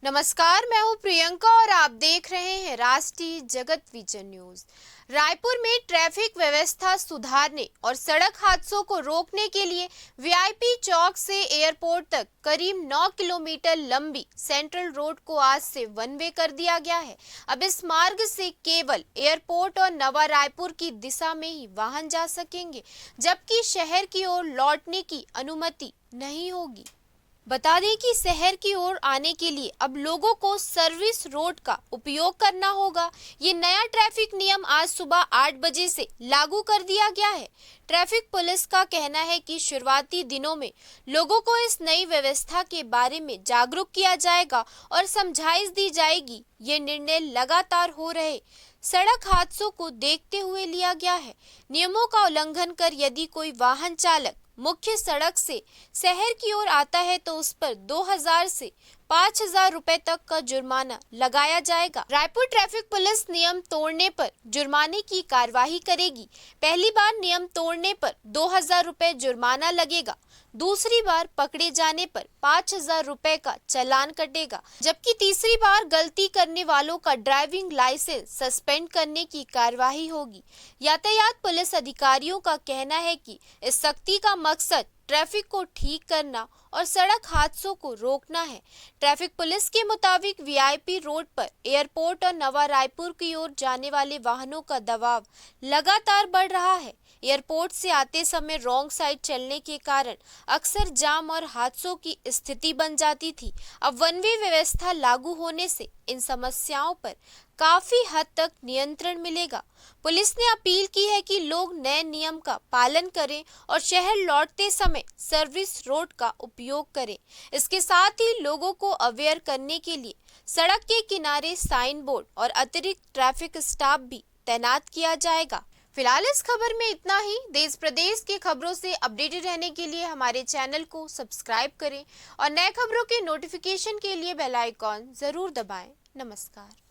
नमस्कार, मैं हूं प्रियंका और आप देख रहे हैं राष्ट्रीय जगत विजन न्यूज। रायपुर में ट्रैफिक व्यवस्था सुधारने और सड़क हादसों को रोकने के लिए वीआईपी चौक से एयरपोर्ट तक करीब 9 किलोमीटर लंबी सेंट्रल रोड को आज से वन वे कर दिया गया है। अब इस मार्ग से केवल एयरपोर्ट और नवा रायपुर की दिशा में ही वाहन जा सकेंगे, जबकि शहर की ओर लौटने की अनुमति नहीं होगी। बता दें कि शहर की ओर आने के लिए अब लोगों को सर्विस रोड का उपयोग करना होगा। ये नया ट्रैफिक नियम आज सुबह 8 बजे से लागू कर दिया गया है। ट्रैफिक पुलिस का कहना है कि शुरुआती दिनों में लोगों को इस नई व्यवस्था के बारे में जागरूक किया जाएगा और समझाइश दी जाएगी। ये निर्णय लगातार हो रहे सड़क हादसों को देखते हुए लिया गया है। नियमों का उल्लंघन कर यदि कोई वाहन चालक मुख्य सड़क से शहर की ओर आता है तो उस पर 2000 से 5000 रुपए तक का जुर्माना लगाया जाएगा। रायपुर ट्रैफिक पुलिस नियम तोड़ने पर जुर्माने की कार्यवाही करेगी। पहली बार नियम तोड़ने पर 2000 रुपए जुर्माना लगेगा, दूसरी बार पकड़े जाने पर 5000 रुपए का चालान कटेगा, जबकि तीसरी बार गलती करने वालों का ड्राइविंग लाइसेंस सस्पेंड करने की कार्यवाही होगी। यातायात पुलिस अधिकारियों का कहना है कि इस सख्ती का मकसद ट्रैफिक को ठीक करना और सड़क हादसों को रोकना है। ट्रैफिक पुलिस के मुताबिक वीआईपी रोड पर एयरपोर्ट और नवा रायपुर की ओर जाने वाले वाहनों का दबाव लगातार बढ़ रहा है। एयरपोर्ट से आते समय रॉन्ग साइड चलने के कारण अक्सर जाम और हादसों की स्थिति बन जाती थी। अब वन वे व्यवस्था लागू होने से इन समस्याओं पर काफी हद तक नियंत्रण मिलेगा। पुलिस ने अपील की है कि लोग नए नियम का पालन करें और शहर लौटते समय सर्विस रोड का उपयोग करें। इसके साथ ही लोगों को अवेयर करने के लिए सड़क के किनारे साइन बोर्ड और अतिरिक्त ट्रैफिक स्टाफ भी तैनात किया जाएगा। फिलहाल इस खबर में इतना ही। देश प्रदेश के खबरों से अपडेटेड रहने के लिए हमारे चैनल को सब्सक्राइब करें और नए खबरों के नोटिफिकेशन के लिए बेल आइकॉन जरूर दबाएं। नमस्कार।